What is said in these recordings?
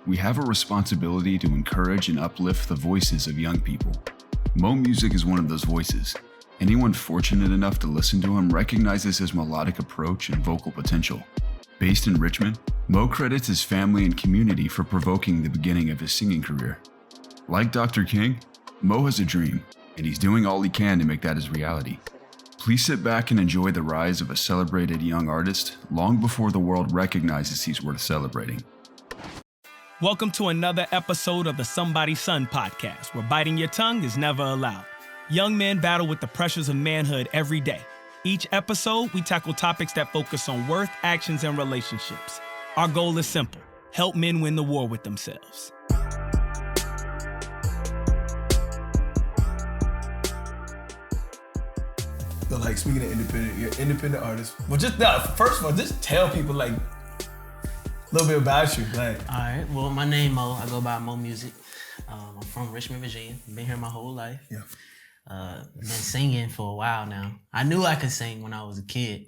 we have a responsibility to encourage and uplift the voices of young people. Mo Music is one of those voices. Anyone fortunate enough to listen to him recognizes his melodic approach and vocal potential. Based in Richmond, Mo credits his family and community for provoking the beginning of his singing career. Like Dr. King, Mo has a dream, and he's doing all he can to make that his reality. Please sit back and enjoy the rise of a celebrated young artist long before the world recognizes he's worth celebrating. Welcome to another episode of the Somebody's Son podcast, where biting your tongue is never allowed. Young men battle with the pressures of manhood every day. Each episode, we tackle topics that focus on worth, actions, and relationships. Our goal is simple: help men win the war with themselves. So, like, speaking of independent, you're an independent artist. Well, first of all, just tell people, like, a little bit about you. Like, all right. Well, my name Mo. I go by Mo Music. I'm from Richmond, Virginia. Been here my whole life. Yeah. Been singing for a while now. I knew I could sing when I was a kid,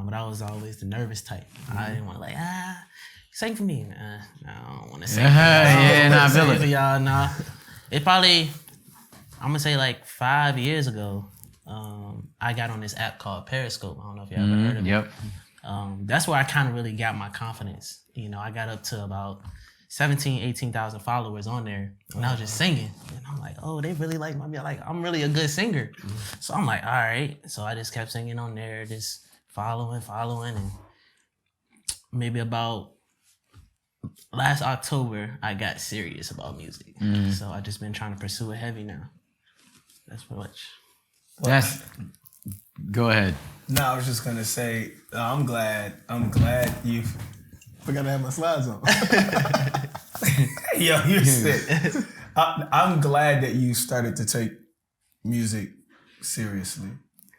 but I was always the nervous type. Mm-hmm. I didn't want to sing for me. I don't want to sing. I feel it. For y'all, nah. It probably, I'm gonna say like 5 years ago. I got on this app called Periscope. I don't know if you ever heard of it. Yep. That's where I kind of really got my confidence. You know, I got up to about 18,000 followers on there, and I was just singing. And I'm like, oh, they really like my music. Like, I'm really a good singer. Mm-hmm. So I'm like, all right. So I just kept singing on there, just following. And maybe about last October, I got serious about music. Mm-hmm. So I just been trying to pursue it heavy now. That's pretty much. Go ahead. No, I was just gonna say, I'm glad you. Forgot to have my slides on. Yo, you're sick. I'm glad that you started to take music seriously,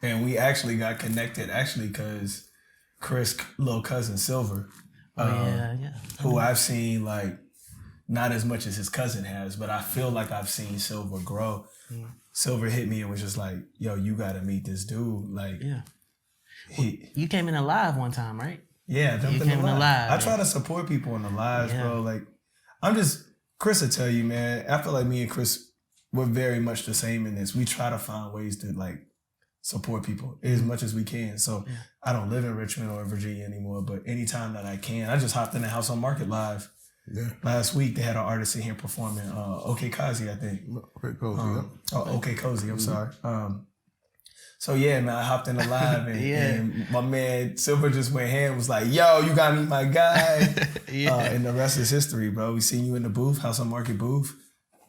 and we actually got connected because Chris' little cousin Silver, who I've seen like not as much as his cousin has, but I feel like I've seen Silver grow. Mm. Silver hit me and was just like, yo, you gotta meet this dude. Like, yeah. You came in a live one time, right? Yeah, I jumped in the live. I try to support people in the lives, bro. Like, Chris will tell you, man, I feel like me and Chris, we're very much the same in this. We try to find ways to, like, support people as much as we can. So I don't live in Richmond or Virginia anymore, but anytime that I can, I just hopped in the House on Market live. Yeah. Last week, they had an artist in here performing, OK Cozy, I think. OK Cozy, I'm sorry. So yeah, man, I hopped in the live and my man Silver just went hand, was like, yo, you gotta meet my guy. And the rest is history, bro. We seen you in the booth, House on Market booth,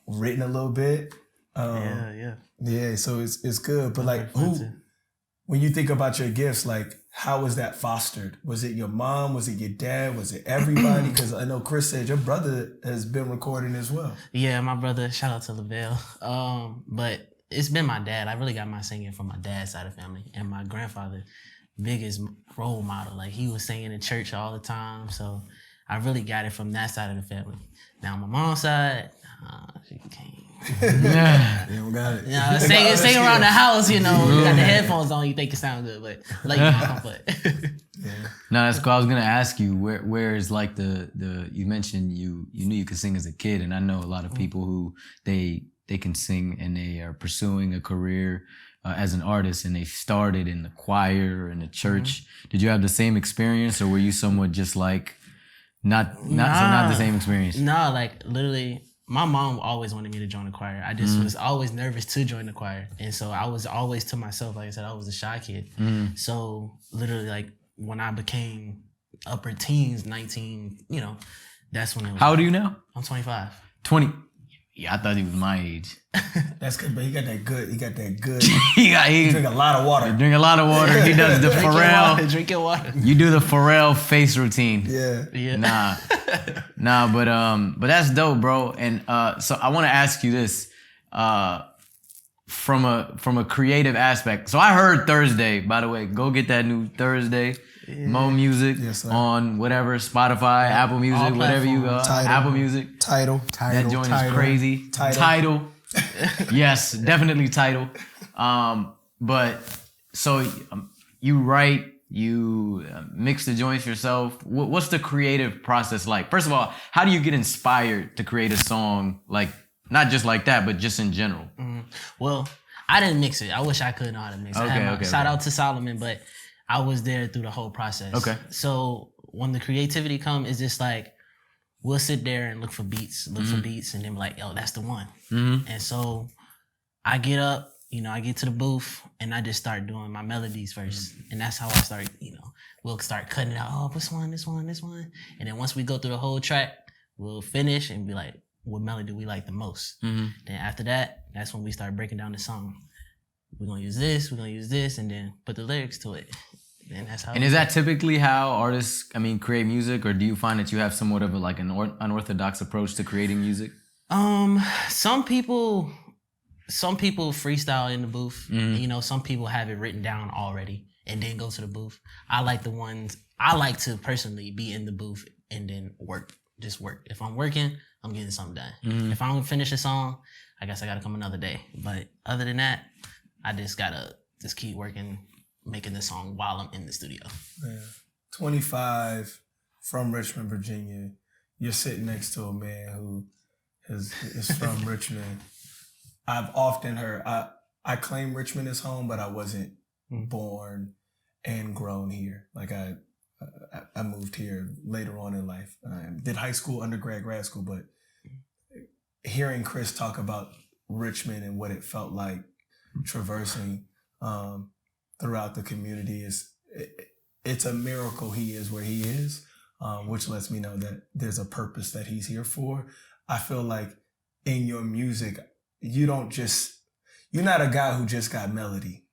written a little bit. Yeah, so it's good. But like, when you think about your gifts, like, how was that fostered? Was it your mom? Was it your dad? Was it everybody? Because I know Chris said your brother has been recording as well. Yeah, my brother, shout out to LaVelle. But it's been my dad. I really got my singing from my dad's side of the family. And my grandfather, biggest role model. Like, he was singing in church all the time. So I really got it from that side of the family. Now, my mom's side, she can't. You don't got it. Yeah, sing around the house, you know. You got the headphones on, you think it sound good, but like, No, that's cool. I was gonna ask you where is like the you mentioned you knew you could sing as a kid, and I know a lot of people who they can sing and they are pursuing a career as an artist, and they started in the choir in the church. Mm-hmm. Did you have the same experience, or were you somewhat just like not the same experience? Nah, like literally. My mom always wanted me to join the choir. I just was always nervous to join the choir. And so I was always to myself, like I said, I was a shy kid. So literally, like, when I became upper teens, 19, you know, that's when it was. How old are you now? I'm 25. 20. Yeah, I thought he was my age. That's good, but he got that good. He drink a lot of water. He does the Pharrell. Drink your water. You do the Pharrell face routine. Yeah. Nah, but that's dope, bro. And so I want to ask you this, from a creative aspect. So I heard Thursday, by the way. Go get that new Thursday. Mo Music on whatever, Spotify, Apple Music, whatever you got. Apple Music. Tidal. That joint is crazy. Tidal. Yes, definitely Tidal. But so you write You mix the joints yourself. What's the creative process like? First of all, how do you get inspired to create a song, like not just like that, but just in general? Well, I didn't mix it. I wish I could know how to mix it. Shout out to Solomon, but I was there through the whole process. Okay. So when the creativity comes, it's just like, we'll sit there and look for beats, and then be like, yo, that's the one. And so I get up, I get to the booth, and I just start doing my melodies first. And that's how I start, we'll start cutting it out. Oh, this one. And then once we go through the whole track, we'll finish and be like, what melody do we like the most? Then after that, that's when we start breaking down the song. We're going to use this, and then put the lyrics to it. And that's how. And is that typically how artists, create music, or do you find that you have somewhat of an unorthodox approach to creating music? Some people freestyle in the booth. Some people have it written down already and then go to the booth. I like to personally be in the booth and then work. Just work. If I'm working, I'm getting something done. If I don't finish a song, I guess I gotta come another day. But other than that, I just gotta keep working, making the song while I'm in the studio. Yeah. 25 from Richmond, Virginia. You're sitting next to a man who is from Richmond. I've often heard, I claim Richmond as home, but I wasn't born and grown here. Like I moved here later on in life. I did high school, undergrad, grad school, but hearing Chris talk about Richmond and what it felt like traversing throughout the community it's a miracle he is where he is, which lets me know that there's a purpose that he's here for. I feel like in your music, you're not a guy who just got melody.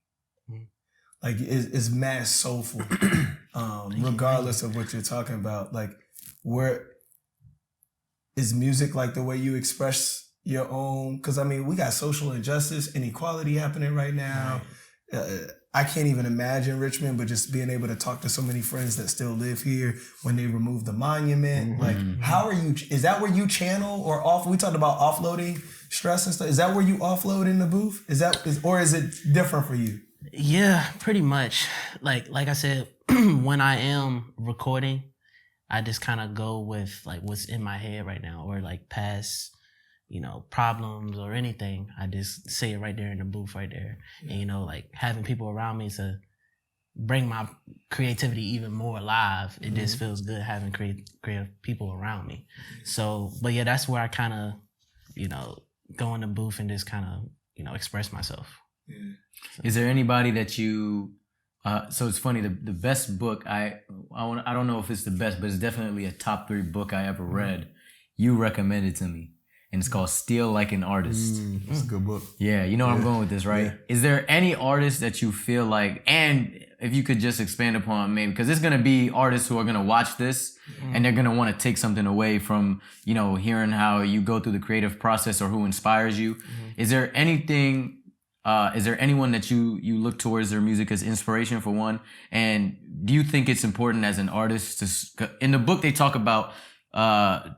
Like it's mad soulful, regardless of what you're talking about. Like, where is music like the way you express your own? Because we got social injustice, inequality happening right now. I can't even imagine Richmond, but just being able to talk to so many friends that still live here when they removed the monument. Like, how are you? Is that where you channel or off? We talked about offloading stress and stuff. Is that where you offload in the booth? Or is it different for you? Yeah, pretty much. Like I said, when I am recording, I just kind of go with like what's in my head right now, or like past, problems or anything. I just say it right there in the booth right there. Yeah. And like having people around me to bring my creativity even more alive. It just feels good having creative people around me. So, but yeah, that's where I kind of, go in the booth and just kind of, express myself. Yeah. Is there anybody that you? So it's funny. The best book I don't know if it's the best, but it's definitely a top 3 book I ever read. You recommended to me, and it's called "Steal Like an Artist." That's a good book. Yeah, you know where I'm going with this, right? Yeah. Is there any artist that you feel like, and if you could just expand upon maybe, because there's gonna be artists who are gonna watch this and they're gonna want to take something away from hearing how you go through the creative process or who inspires you. Is there anything? Is there anyone that you look towards their music as inspiration for one? And do you think it's important as an artist to, in the book they talk about, not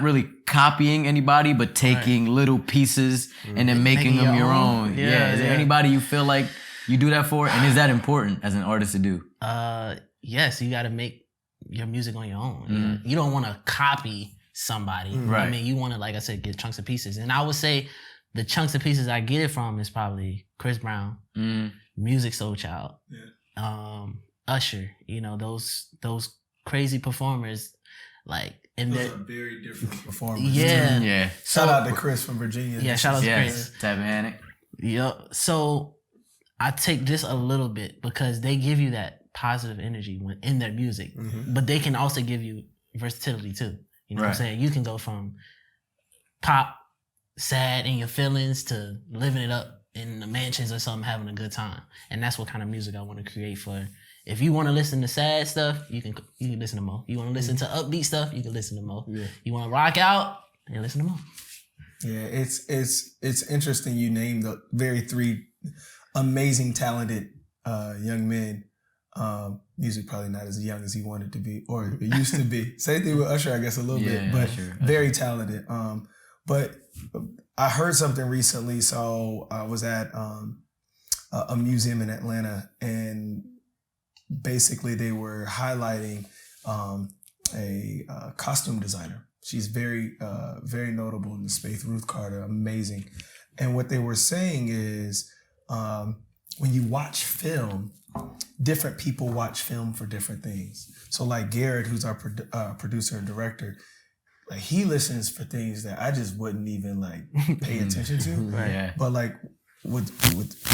really copying anybody, but taking little pieces and then making them your own. Yeah. Is there anybody you feel like you do that for? And is that important as an artist to do? Yes, you got to make your music on your own. You don't want to copy somebody. Right. You want to, like I said, get chunks of pieces. And I would say, the chunks of pieces I get it from is probably Chris Brown, Music Soul Child, Usher. Those crazy performers, like, and those are very different performers. Yeah. Shout out to Chris from Virginia. Yeah, shout out to Chris. Tobechukwu. Yep. So I take just a little bit because they give you that positive energy when in their music, but they can also give you versatility too. You know what I'm saying? You can go from pop, sad in your feelings, to living it up in the mansions or something, having a good time. And that's what kind of music I want to create for. If you want to listen to sad stuff, you can listen to Mo. You want to listen to upbeat stuff, you can listen to Mo. Yeah. You want to rock out, and listen to Mo. Yeah, it's interesting you named the very 3 amazing, talented young men. Music probably not as young as he wanted to be, or it used to be. Same thing with Usher, I guess, a little bit, but very talented. But I heard something recently. So I was at a museum in Atlanta, and basically they were highlighting a costume designer. She's very notable in the space. Ruth Carter, amazing. And what they were saying is, when you watch film, different people watch film for different things. So like Garrett, who's our producer and director, like he listens for things that I just wouldn't even like pay attention to. Right. Yeah. But like with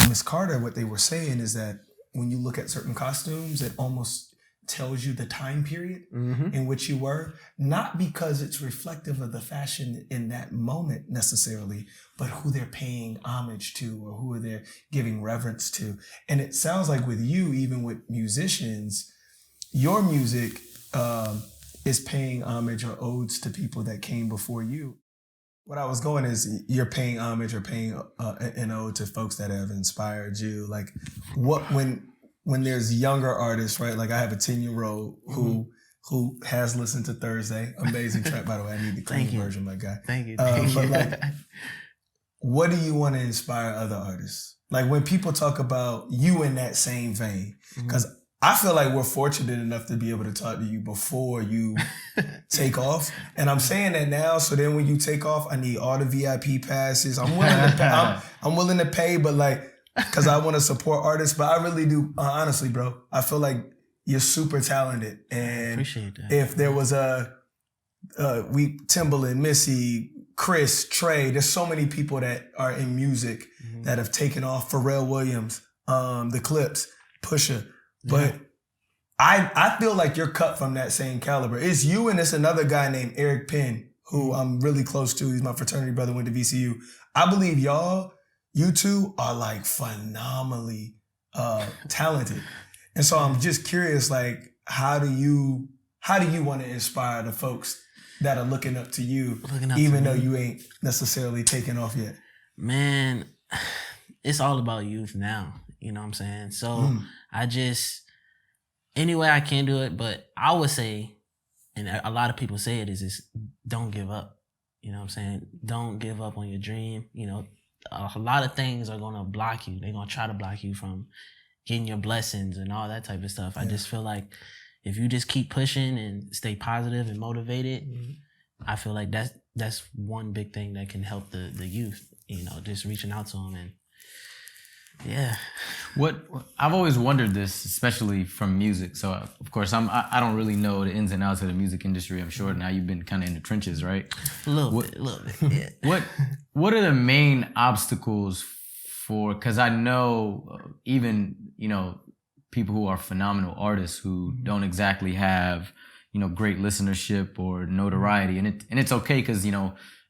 Miss Carter, what they were saying is that when you look at certain costumes, it almost tells you the time period in which you were, not because it's reflective of the fashion in that moment necessarily, but who they're paying homage to or who they're giving reverence to. And it sounds like with you, even with musicians, your music is paying homage or odes to people that came before you. What I was going is you're paying homage or paying an ode to folks that have inspired you. Like when there's younger artists, right? Like I have a 10-year-old who has listened to Thursday. Amazing track, by the way. I need the clean version, my guy. Thank you. But like, what do you want to inspire other artists? Like when people talk about you in that same vein, because I feel like we're fortunate enough to be able to talk to you before you take off. And I'm saying that now, so then when you take off, I need all the VIP passes. I'm willing to pay, I'm willing to pay, but like, because I want to support artists, but I really do, honestly, bro. I feel like you're super talented. And appreciate that. If there was Timbaland, Missy, Chris, Trey, there's so many people that are in music that have taken off. Pharrell Williams, the Clips, Pusha. But I feel like you're cut from that same caliber. It's you and it's another guy named Eric Penn, who I'm really close to. He's my fraternity brother, went to VCU. I believe you two are like phenomenally talented. And so I'm just curious, like, how do you want to inspire the folks that are looking up to you, even though you ain't necessarily taken off yet? Man, it's all about youth now. You know what I'm saying? So I just, any way I can do it, but I would say, and a lot of people say it, is just don't give up. You know what I'm saying? Don't give up on your dream. You know, a lot of things are going to block you. They're going to try to block you from getting your blessings and all that type of stuff. I just feel like if you just keep pushing and stay positive and motivated, I feel like that's one big thing that can help the youth, you know, just reaching out to them. And yeah. What I've always wondered this, especially from music. So of course I don't really know the ins and outs of the music industry. I'm sure now you've been kind of in the trenches, right? A little bit. Yeah. What are the main obstacles for? Because I know even people who are phenomenal artists who don't exactly have great listenership or notoriety, and it's okay because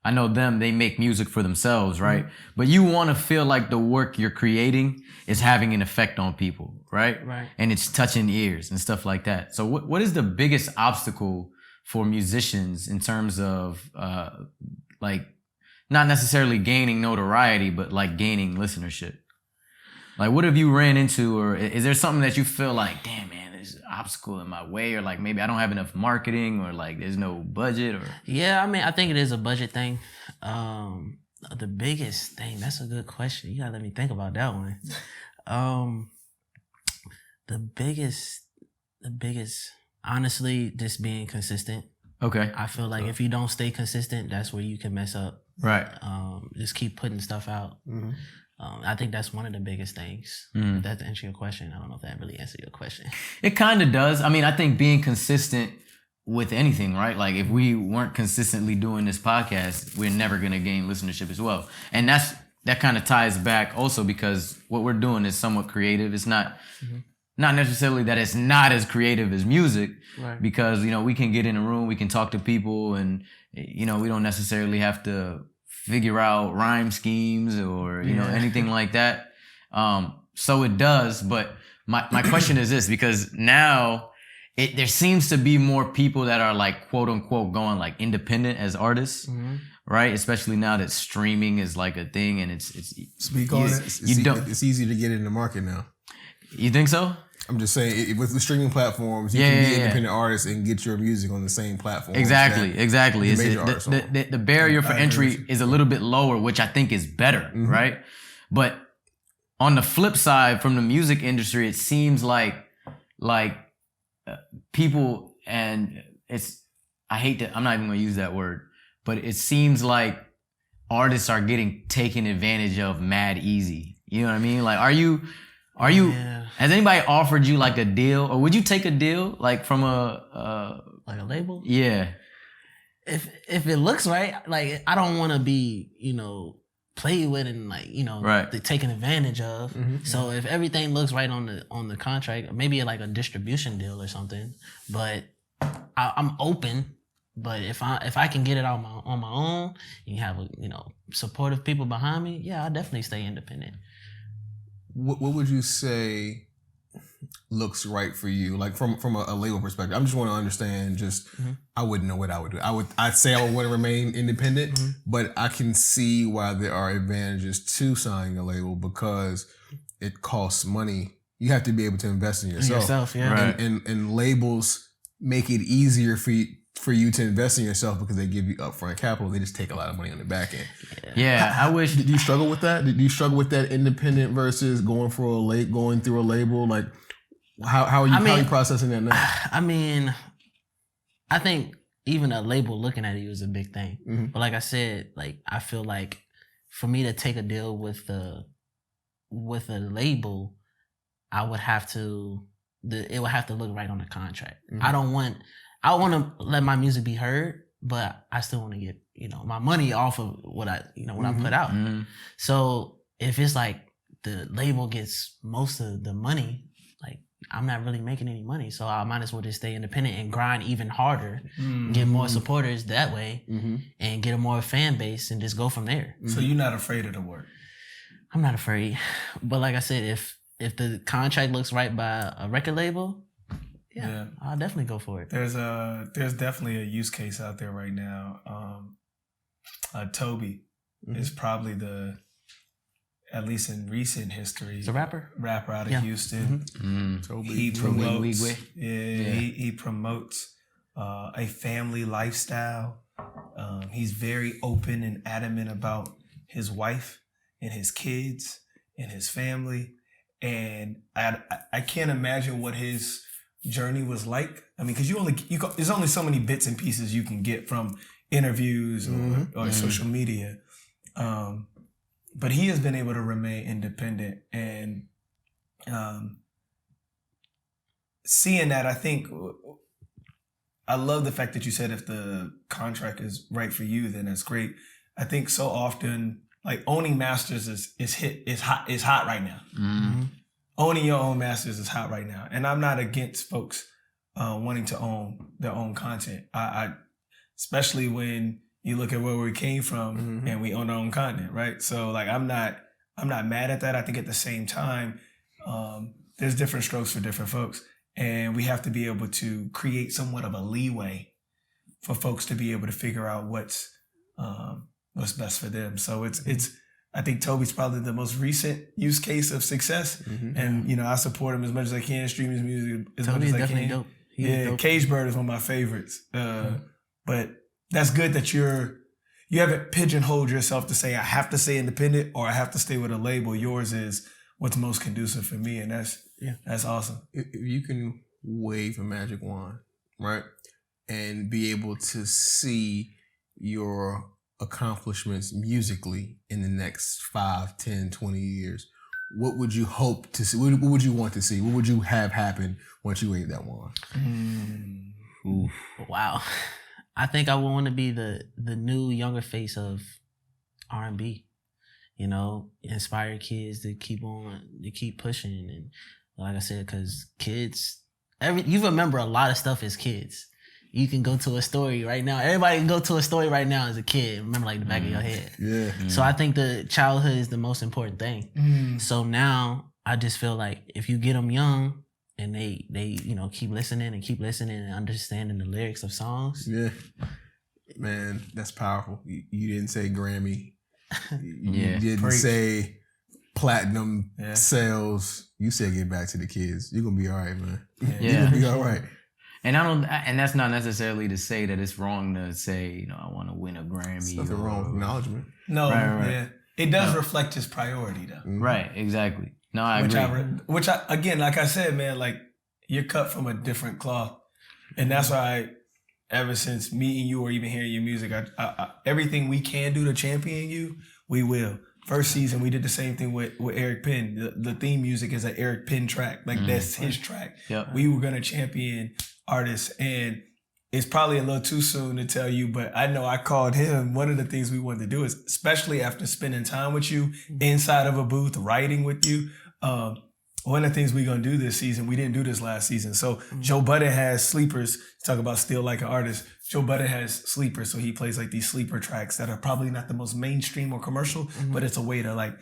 I know they make music for themselves, right? But you want to feel like the work you're creating is having an effect on people, right? Right. And it's touching ears and stuff like that. So what is the biggest obstacle for musicians in terms of like not necessarily gaining notoriety, but like gaining listenership? Like what have you ran into, or is there something that you feel like, damn man, there's an obstacle in my way, or like maybe I don't have enough marketing, or like there's no budget, or? Yeah, I mean, I think it is a budget thing. The biggest thing, that's a good question. You gotta let me think about that one. The biggest, honestly, just being consistent. Okay. I feel like if you don't stay consistent, that's where you can mess up. Right. Just keep putting stuff out. I think that's one of the biggest things. If that to answer your question. I don't know if that really answered your question. It kind of does. I mean, I think being consistent with anything, right? Like if we weren't consistently doing this podcast, we're never going to gain listenership as well. And that kind of ties back also because what we're doing is somewhat creative. It's not necessarily that it's not as creative as music, right? Because, we can get in a room, we can talk to people, and, we don't necessarily have to figure out rhyme schemes or, anything like that. So it does. But my question is this, because now there seems to be more people that are like, quote unquote, going like independent as artists, right? Especially now that streaming is like a thing, and it's speak on it. It's easy to get in the market now. You think so? I'm just saying, with the streaming platforms, you can be independent artists and get your music on the same platform. Exactly. The barrier for entry is a little bit lower, which I think is better, right? But on the flip side, from the music industry, it seems like people, and I'm not even gonna use that word, but it seems like artists are getting taken advantage of mad easy. You know what I mean? Like, has anybody offered you like a deal, or would you take a deal like from like a label? Yeah. If it looks right, like I don't want to be, played with and like, taken advantage of. Mm-hmm. So if everything looks right on the contract, maybe like a distribution deal or something. But I'm open. But if I can get it on my own and have supportive people behind me, yeah, I'll definitely stay independent. What would you say looks right for you, like from a label perspective? I just want to understand. I wouldn't know what I would do. I'd say I would want to remain independent, but I can see why there are advantages to signing a label because it costs money. You have to be able to invest in yourself. Yeah. Right. And labels make it easier for you to invest in yourself because they give you upfront capital. They just take a lot of money on the back end. Yeah, I wish. Did you struggle with that? Did you struggle with that independent versus going through a label? Like, how are you processing that now? I mean, I think even a label looking at you is a big thing. Mm-hmm. But like I said, like I feel like for me to take a deal with a label, I would have to. It would have to look right on the contract. Mm-hmm. I want to let my music be heard, but I still want to get, my money off of what I put out. Mm-hmm. So if it's like the label gets most of the money, like I'm not really making any money. So I might as well just stay independent and grind even harder, get more supporters that way, and get a more fan base and just go from there. So you're not afraid of the work? I'm not afraid. But like I said, if the contract looks right by a record label, yeah, I'll definitely go for it. There's definitely a use case out there right now. Tobe is probably at least in recent history, he's a rapper out of Houston. Tobe. He promotes, Nwigwe. he promotes a family lifestyle. He's very open and adamant about his wife and his kids and his family. And I can't imagine what his journey was like. I mean, because there's only so many bits and pieces you can get from interviews or social media. But he has been able to remain independent, and seeing that, I think I love the fact that you said if the contract is right for you, then that's great. I think so often, like, owning masters is hot right now. Mm-hmm. Owning your own masters is hot right now, and I'm not against folks wanting to own their own content. I especially when you look at where we came from and we own our own content, right? So like I'm not mad at that. I think at the same time, there's different strokes for different folks, and we have to be able to create somewhat of a leeway for folks to be able to figure out what's best for them. So it's I think Tobe's probably the most recent use case of success, and I support him as much as I can, stream his music as much as I can. Dope. Dope. Cage Bird is one of my favorites, but that's good that you haven't pigeonholed yourself to say I have to stay independent or I have to stay with a label. Yours is what's most conducive for me, and that's awesome. If you can wave a magic wand, right, and be able to see your accomplishments musically in the next 5, 10, 20 years, what would you hope to see? What would you want to see? What would you have happen once you wave that wand? Wow. I think I would want to be the new younger face of R&B, inspire kids to keep pushing. And like I said, because kids, you remember a lot of stuff as kids. You can go to a story right now. Everybody can go to a story right now as a kid. Remember, like, the back of your head. Yeah. So I think the childhood is the most important thing. So now I just feel like if you get them young and they keep listening and understanding the lyrics of songs. Yeah. Man, that's powerful. You didn't say Grammy. You didn't say platinum sales. You said get back to the kids. You're going to be all right, man. You're going to be all right. And that's not necessarily to say that it's wrong to say, I want to win a Grammy. There's nothing wrong with acknowledgement. No, right. it does reflect his priority though. Right, exactly. No, I agree. Which I again, like I said, man, like you're cut from a different cloth, and that's why ever since meeting you or even hearing your music, I everything we can do to champion you, we will. First season, we did the same thing with Eric Penn. The theme music is an Eric Penn track. Like, that's his track. Yep. We were going to champion artists. And it's probably a little too soon to tell you, but I know I called him. One of the things we wanted to do is, especially after spending time with you inside of a booth, writing with you, one of the things we're going to do this season, we didn't do this last season. So Joe Budden has sleepers. Talk about still like an artist. Joe Budden has sleepers. So he plays like these sleeper tracks that are probably not the most mainstream or commercial, but it's a way to like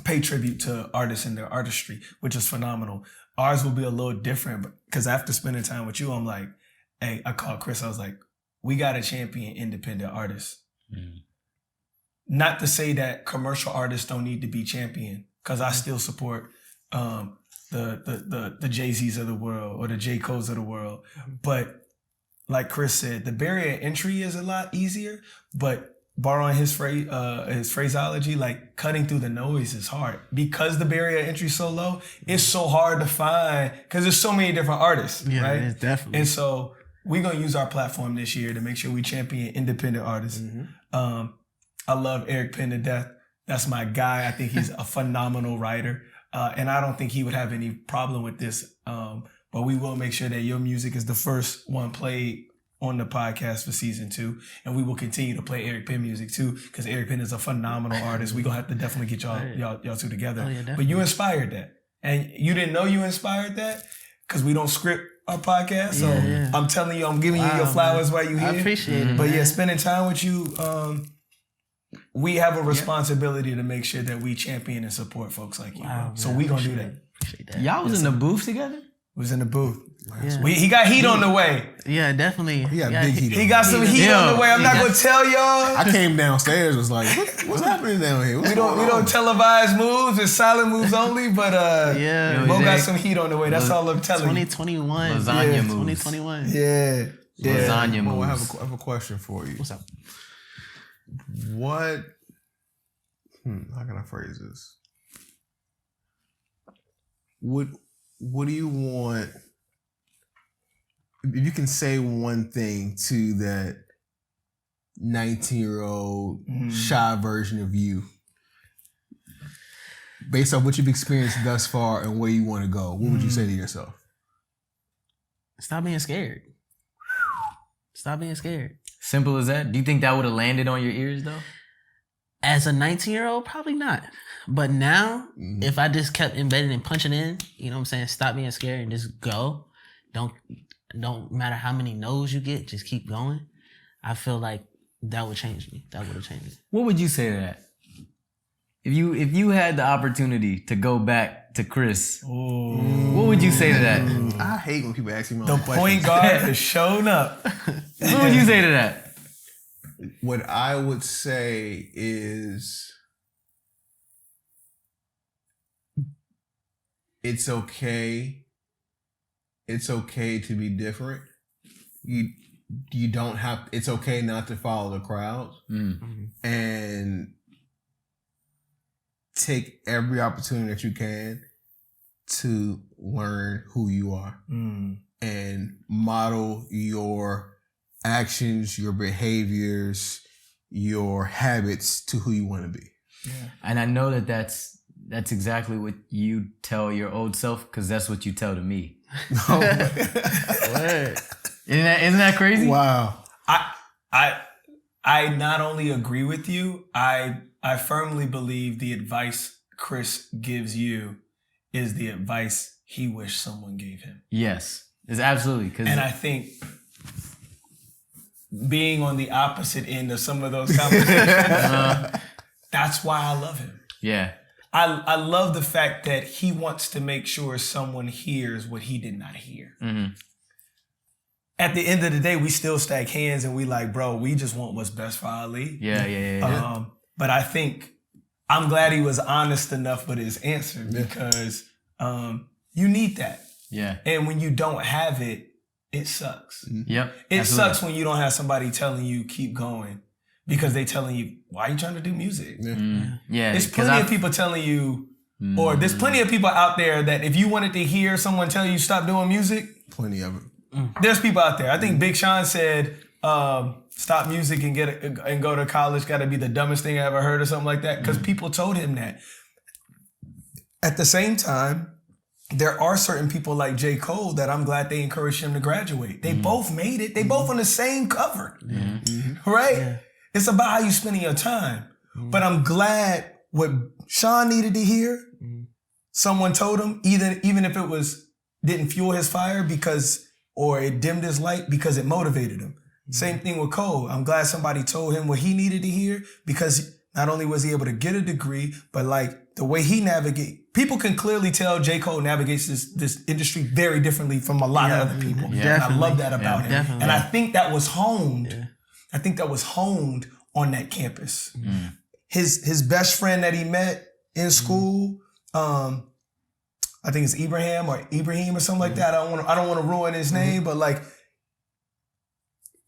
pay tribute to artists and their artistry, which is phenomenal. Ours will be a little different because after spending time with you, I'm like, hey, I called Chris. I was like, we got to champion independent artists. Not to say that commercial artists don't need to be championed, because I still support the Jay-Z's of the world or the J. Cole's of the world. But like Chris said, the barrier of entry is a lot easier, but borrowing his phraseology, like cutting through the noise is hard. Because the barrier of entry is so low, it's so hard to find because there's so many different artists, right? Yeah, definitely. And so we're going to use our platform this year to make sure we champion independent artists. I love Eric Penn to death. That's my guy. I think he's a phenomenal writer. And I don't think he would have any problem with this. But we will make sure that your music is the first one played on the podcast for season 2. And we will continue to play Eric Penn music too, because Eric Penn is a phenomenal artist. We're going to have to definitely get y'all two together. But you inspired that. And you didn't know you inspired that because we don't script our podcast. So I'm telling you, I'm giving you your flowers while you're here. I appreciate it. But spending time with you, we have a responsibility to make sure that we champion and support folks like you. Wow, so we gonna do that. Appreciate that. Y'all was in the booth together? We was in the booth. Yeah. He got heat on the way. Yeah, definitely. He got big heat. He got some heat on the way. I'm not gonna tell y'all. I came downstairs, was like, what's happening down here? We don't televise moves. It's silent moves only. But Mo got some heat on the way. That's all I'm telling you. 2021. Lasagna moves. 2021. Yeah. Lasagna Mo, moves. I have a question for you. What's up? What? How can I phrase this? What do you want? If you can say one thing to that 19-year-old shy version of you, based on what you've experienced thus far and where you want to go, what would you say to yourself? Stop being scared. Stop being scared. Simple as that. Do you think that would have landed on your ears though? As a 19-year-old, probably not. But now, if I just kept embedding and punching in, you know what I'm saying? Stop being scared and just go. Don't matter how many no's you get, just keep going. I feel like that would change me. That would have changed me. What would you say to that? If you had the opportunity to go back to Chris, what would you say to that? I hate when people ask me The point guard has shown up. What would you say to that? What I would say is it's okay. It's okay to be different. You don't have, it's okay not to follow the crowd. And take every opportunity that you can to learn who you are and model your actions, your behaviors, your habits to who you want to be. And I know that's exactly what you tell your old self, because that's what you tell to me. Isn't that crazy? Wow. I not only agree with you, I firmly believe the advice Chris gives you is the advice he wished someone gave him. Yes, it's absolutely. And I think being on the opposite end of some of those conversations, that's why I love him. Yeah. I love the fact that he wants to make sure someone hears what he did not hear. At the end of the day, we still stack hands and we like, bro, we just want what's best for Ali. Yeah. But I think I'm glad he was honest enough with his answer because you need that. Yeah. And when you don't have it, it sucks. Yep. It sucks when you don't have somebody telling you keep going. because they telling you, why are you trying to do music? Yeah. There's plenty of people telling you, or there's plenty of people out there that if you wanted to hear someone tell you stop doing music, plenty of it. There's people out there. I think Big Sean said, stop music and go to college got to be the dumbest thing I ever heard or something like that, because people told him that. At the same time, there are certain people like J. Cole that I'm glad they encouraged him to graduate. They both made it. They both on the same cover, right? Yeah. It's about how you spending your time. But I'm glad what Sean needed to hear, someone told him, even if it didn't fuel his fire or it dimmed his light, because it motivated him. Same thing with Cole. I'm glad somebody told him what he needed to hear, because not only was he able to get a degree, but like the way he people can clearly tell J. Cole navigates this industry very differently from a lot of other people. And I love that about him. Definitely. And I think that was honed. Yeah. I think that was honed on that campus. His best friend that he met in school, I think it's Ibrahim or something like that. I don't want to ruin his name, but like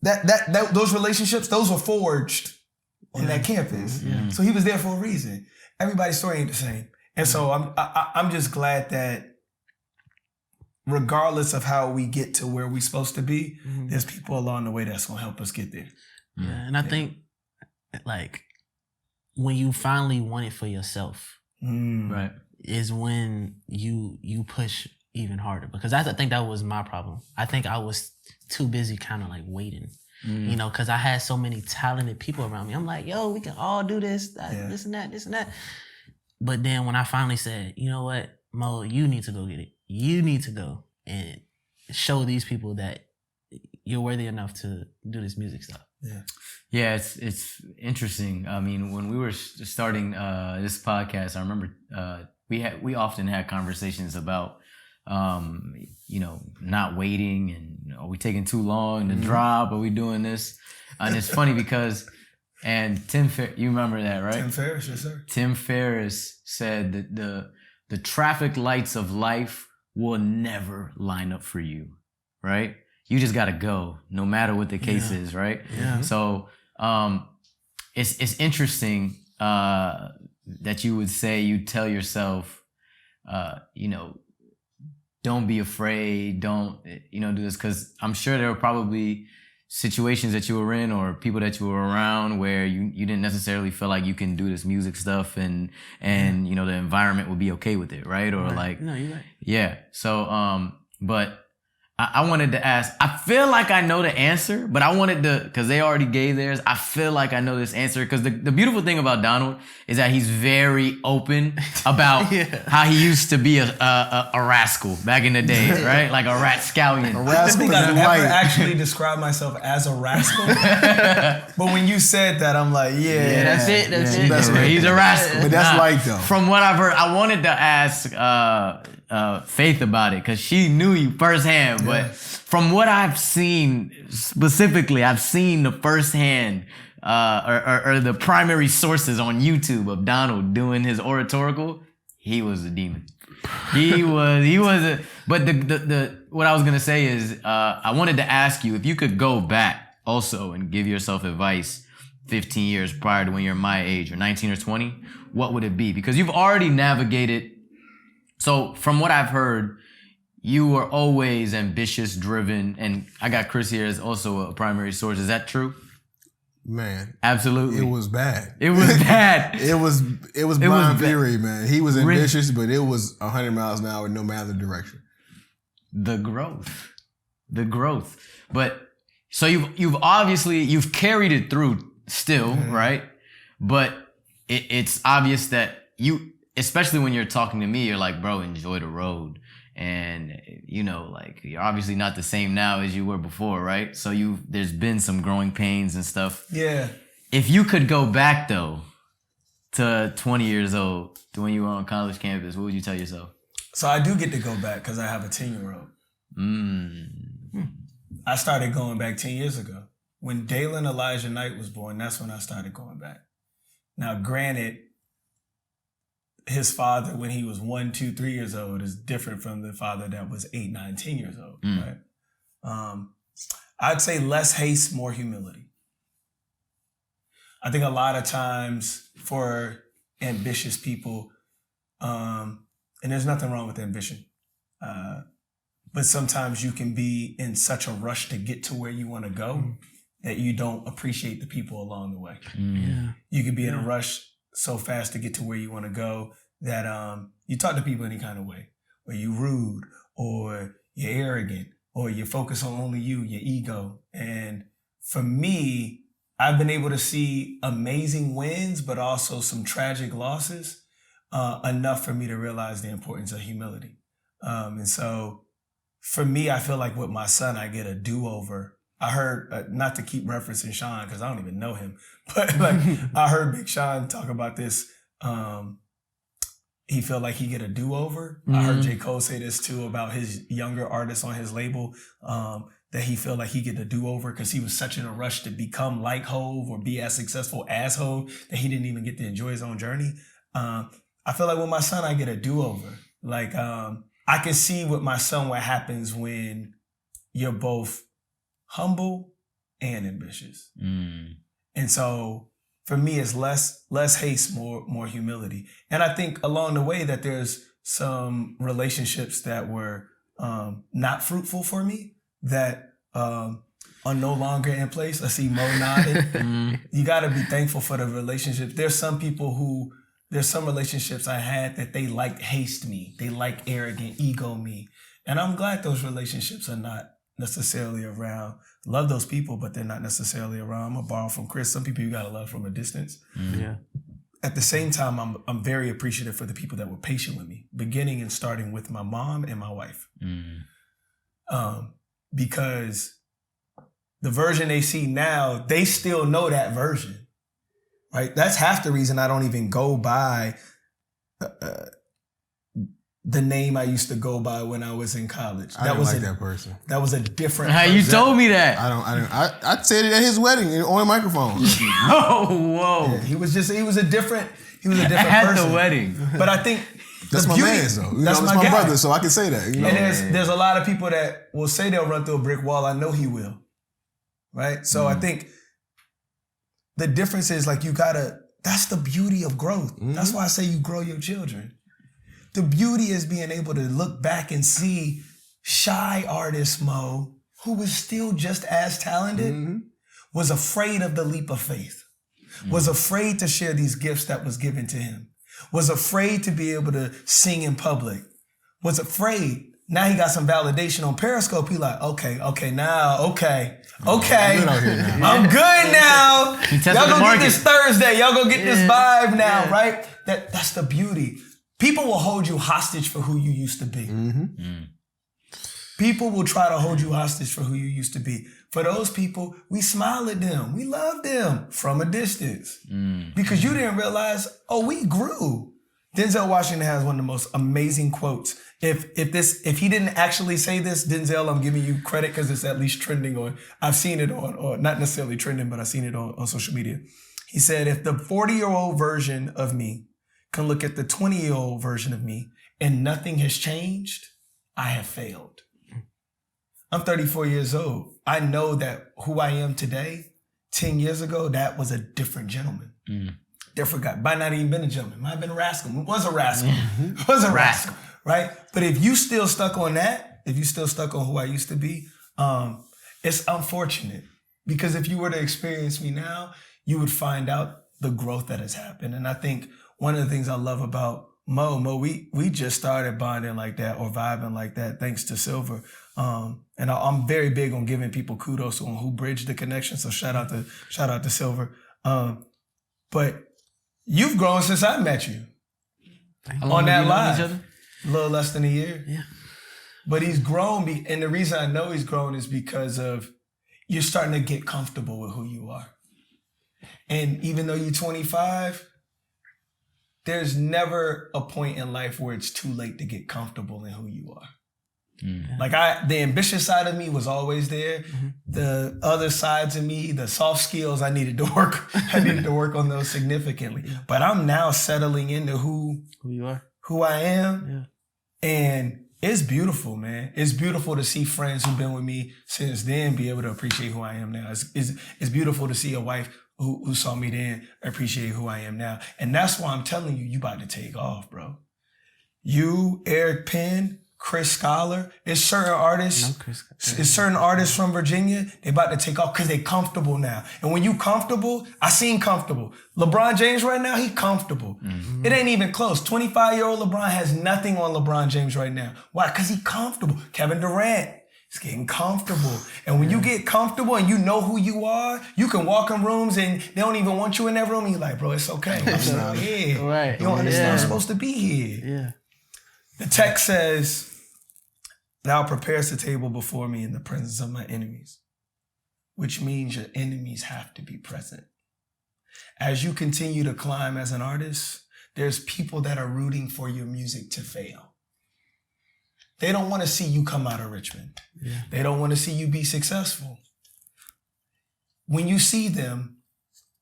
that those relationships, those were forged on that campus. So he was there for a reason. Everybody's story ain't the same. And so I'm just glad that regardless of how we get to where we're supposed to be, there's people along the way that's gonna help us get there. Yeah, and I think like when you finally want it for yourself, right, is when you push even harder. Because I think that was my problem. I think I was too busy kind of like waiting, you know, because I had so many talented people around me. I'm like, yo, we can all do this, this and that. But then when I finally said, you know what, Mo, you need to go get it. You need to go and show these people that you're worthy enough to do this music stuff. Yeah, it's interesting. I mean, when we were starting this podcast, I remember we often had conversations about not waiting, and are we taking too long to drop? Are we doing this? And it's funny because Tim Ferriss, you remember that, right? Tim Ferriss, yes sir. Tim Ferriss said that the traffic lights of life will never line up for you, right? You just gotta go, no matter what the case is, right? Yeah. So it's interesting that you would say, you tell yourself, don't be afraid, don't do this, because I'm sure there were probably situations that you were in or people that you were around where you didn't necessarily feel like you can do this music stuff and the environment would be okay with it, right? Or like, no, you're right. Yeah. So but I wanted to ask, I feel like I know the answer, but I wanted to, because they already gave theirs, I feel like I know this answer, because the beautiful thing about Donald is that he's very open about how he used to be a rascal back in the days, right? Like a rapscallion. I don't think I've ever actually described myself as a rascal. But when you said that, I'm like, that's it. That's it. He's a rascal. But that's light though. From what I've heard, I wanted to ask Faith about it, because she knew you firsthand. But from what I've seen, specifically, I've seen the firsthand or the primary sources on YouTube of Donald doing his oratorical. He was a demon. He was. But the what I was gonna say is, I wanted to ask you if you could go back also and give yourself advice 15 years prior to when you're my age, or 19 or 20. What would it be? Because you've already navigated. So from what I've heard, you were always ambitious, driven, and I got Chris here as also a primary source. Is that true? Man, absolutely. It was bad. It was bad. it was blind fury, man. He was ambitious, but it was 100 miles an hour, no matter the direction. The growth. But so you've obviously carried it through still, right? But it's obvious that you, especially when you're talking to me, you're like, bro, enjoy the road. And, like, you're obviously not the same now as you were before, right? So there's been some growing pains and stuff. Yeah. If you could go back, though, to 20 years old, to when you were on college campus, what would you tell yourself? So I do get to go back because I have a 10-year-old. I started going back 10 years ago. When Dalen Elijah Knight was born, that's when I started going back. Now, granted, his father, when he was 1, 2, 3 years old, is different from the father that was 8, 9, 10 years old, right? I'd say less haste, more humility. I think a lot of times for ambitious people, and there's nothing wrong with ambition, but sometimes you can be in such a rush to get to where you want to go that you don't appreciate the people along the way. You can be in a rush so fast to get to where you want to go that you talk to people any kind of way, or you're rude, or you're arrogant, or you focus on only you, your ego. And for me, I've been able to see amazing wins, but also some tragic losses, enough for me to realize the importance of humility. And so for me, I feel like with my son, I get a do-over. I heard, not to keep referencing Sean, because I don't even know him, but like I heard Big Sean talk about this. He felt like he get a do-over. I heard J. Cole say this too about his younger artists on his label, that he felt like he get a do-over because he was such in a rush to become like Hove or be as successful as Hove that he didn't even get to enjoy his own journey. I feel like with my son, I get a do-over. Like, I can see with my son what happens when you're both humble and ambitious. And so for me, it's less haste, more humility. And I think along the way that there's some relationships that were not fruitful for me that are no longer in place. I see Mo nodding. You got to be thankful for the relationships. There's some relationships I had that they like haste me. They like arrogant ego me. And I'm glad those relationships are not necessarily around. Love those people, but they're not necessarily around. I'm gonna borrow from Chris. Some people you gotta love from a distance. Yeah. At the same time, I'm very appreciative for the people that were patient with me, beginning and starting with my mom and my wife. Because the version they see now, they still know that version, right? That's half the reason I don't even go by the name I used to go by when I was in college. That was that person. That was a different person. You told me that. I said it at his wedding on a microphone. Oh, whoa. Yeah, he was a different at person. the wedding. But I think that's my man, though. That's my brother, so I can say that. And there's a lot of people that will say they'll run through a brick wall. I know he will. Right? So I think the difference is like that's the beauty of growth. That's why I say you grow your children. The beauty is being able to look back and see shy artist Mo, who was still just as talented, was afraid of the leap of faith, was afraid to share these gifts that was given to him, was afraid to be able to sing in public, was afraid. Now he got some validation on Periscope. He like, okay. I'm good now. Y'all go get this Thursday. Y'all go get this vibe now, right? That's the beauty. People will hold you hostage for who you used to be. People will try to hold you hostage for who you used to be. For those people, we smile at them. We love them from a distance. Because you didn't realize, we grew. Denzel Washington has one of the most amazing quotes. If he didn't actually say this, Denzel, I'm giving you credit because it's at least trending on, I've seen it on, or not necessarily trending, but I've seen it on social media. He said, if the 40-year-old version of me can look at the 20-year-old version of me and nothing has changed, I have failed. I'm 34 years old. I know that who I am today, 10 years ago, that was a different gentleman. Different guy. Might not even been a gentleman. Might have been a rascal. It was a rascal. It was a rascal, right? But if you still stuck on that, if you still stuck on who I used to be, it's unfortunate. Because if you were to experience me now, you would find out the growth that has happened. And I think one of the things I love about Mo, we just started bonding like that or vibing like that thanks to Silver. And I'm very big on giving people kudos on who bridged the connection. So shout out to Silver. But you've grown since I met you. On that live. A little less than a year. Yeah. But he's grown, and the reason I know he's grown is because of you're starting to get comfortable with who you are. And even though you're 25, there's never a point in life where it's too late to get comfortable in who you are. Like the ambitious side of me was always there. The other sides of me, the soft skills, I needed to work on those significantly. But I'm now settling into who you are, who I am. Yeah. And it's beautiful, man. It's beautiful to see friends who've been with me since then be able to appreciate who I am now. It's beautiful to see a wife who saw me then appreciate who I am now. And that's why I'm telling you, you about to take off, bro. You, Eric Penn, Chris Scholar, it's certain artists, it's certain artists from Virginia, they about to take off because they comfortable now. And when you comfortable, I seen comfortable. LeBron James right now, he comfortable. Mm-hmm. It ain't even close. 25-year-old LeBron has nothing on LeBron James right now. Why? Because he comfortable. Kevin Durant, it's getting comfortable. And when you get comfortable and you know who you are, you can walk in rooms and they don't even want you in that room. And you're like, bro, it's okay. I'm still here. Right. You don't understand. I'm supposed to be here. Yeah. The text says, thou preparest a table before me in the presence of my enemies, which means your enemies have to be present. As you continue to climb as an artist, there's people that are rooting for your music to fail. They don't want to see you come out of Richmond. Yeah. They don't want to see you be successful. When you see them,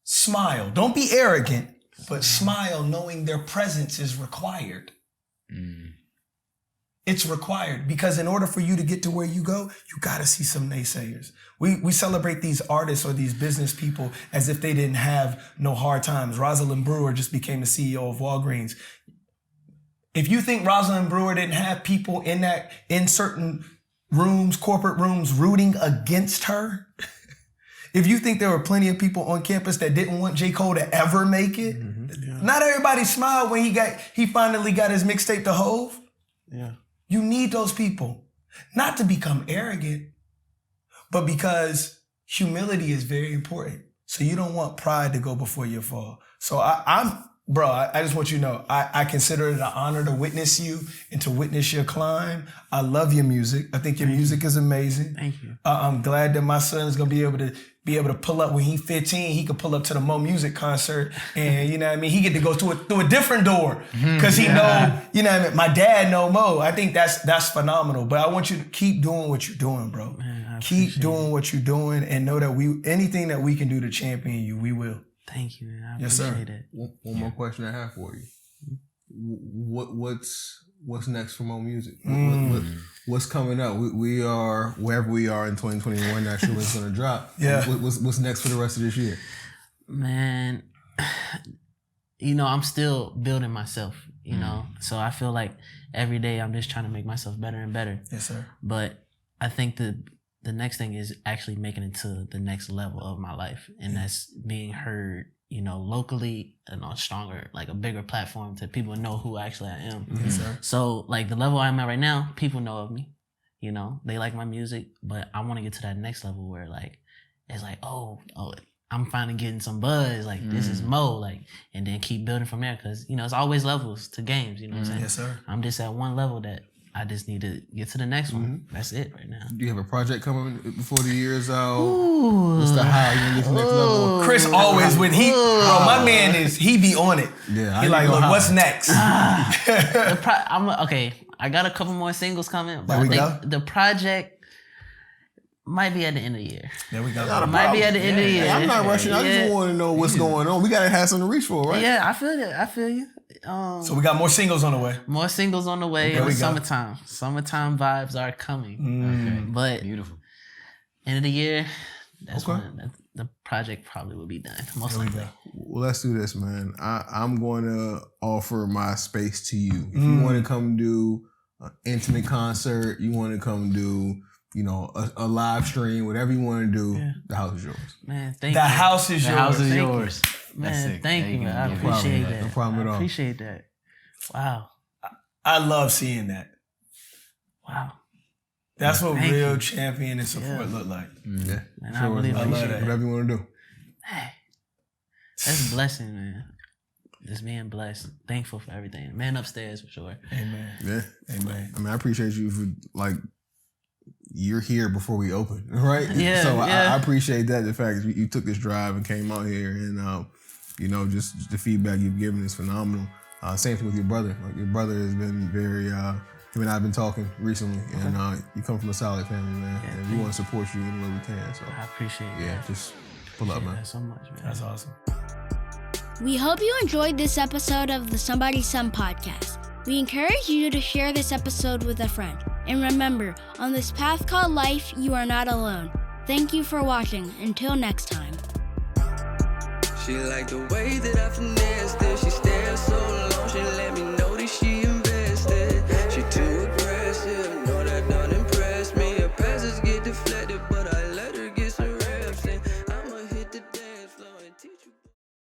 smile. Don't be arrogant, but smile knowing their presence is required. It's required because in order for you to get to where you go, you got to see some naysayers. We celebrate these artists or these business people as if they didn't have no hard times. Rosalind Brewer just became the CEO of Walgreens. If you think Rosalind Brewer didn't have people in certain rooms, corporate rooms, rooting against her, if you think there were plenty of people on campus that didn't want J. Cole to ever make it, not everybody smiled when he finally got his mixtape to Hove. Yeah. You need those people, not to become arrogant, but because humility is very important. So you don't want pride to go before your fall. So I just want you to know, I consider it an honor to witness you and to witness your climb. I love your music. I think your music is amazing. Thank you. I'm glad that my son is going to be able to pull up when he's 15. He could pull up to the Mo Music concert and, you know what I mean? He get to go through a different door because he know, you know what I mean? My dad know Mo. I think that's phenomenal. But I want you to keep doing what you're doing, bro. Man, keep doing what you're doing and know that anything that we can do to champion you, we will. Thank you, man. I Yes, appreciate sir. it. One more question I have for you. What's next for Mo Music? What's coming up? We are wherever we are in 2021. Not sure when it's gonna drop. Yeah. What's next for the rest of this year? Man, you know, I'm still building myself, you know? So I feel like every day I'm just trying to make myself better and better. Yes, sir. But I think the next thing is actually making it to the next level of my life. And that's being heard, you know, locally and on stronger, like a bigger platform to people know who actually I am. Yes, sir. So like the level I'm at right now, people know of me, you know, they like my music, but I want to get to that next level where like, it's like, oh, I'm finally getting some buzz. Like this is Mo, like, and then keep building from there. Cause you know, it's always levels to games, you know what I'm saying? Yes, sir. I'm just at one level that I just need to get to the next one. That's it right now. Do you have a project coming before the year is out? Ooh. What's the how? You gonna get to the next level? Chris always bro, my man he be on it. Yeah. He like, look, what's next? Okay, I got a couple more singles coming. But There we go. The project might be at the end of the year. There we go. Might be at the end of the year. I'm not rushing. I just want to know what's going on. We gotta have something to reach for, right? Yeah, I feel it. I feel you. So we got more singles on the way. More singles on the way in the summertime. Summertime vibes are coming. Okay. But Beautiful. End of the year, that's when the project probably will be done. Most likely. Well, let's do this, man. I'm going to offer my space to you. If you want to come do an intimate concert, you want to come do, you know, a live stream, whatever you want to do, the house is yours. Man, thank you. The house is yours. The house is yours. Man, thank you, man. I appreciate that. No problem at all. I appreciate that. Wow. I love seeing that. Wow. That's what real champion and support look like. Yeah. Man, I really I love that. Whatever you want to do. Hey, that's a blessing, man. Just being blessed. Thankful for everything. Man upstairs for sure. Amen. Yeah. Amen. I mean, I appreciate you for like, you're here before we open, right? Yeah. So yeah. I appreciate that. The fact that you took this drive and came out here and, you know, just the feedback you've given is phenomenal. Same thing with your brother. Like your brother has been very, him and I have been talking recently and you come from a solid family, man. Yeah, and we want to support you any way we can. So I appreciate it. yeah, just pull up, man. That so much, man. That's awesome. We hope you enjoyed this episode of the Somebody Son podcast. We encourage you to share this episode with a friend. And remember, on this path called life, you are not alone. Thank you for watching. Until next time. She like the way that I finessed it. She stared so long, she let me know that she invested. She too aggressive, no that don't impress me. Her passes get deflected, but I let her get some reps in. I'ma hit the dance floor and teach you.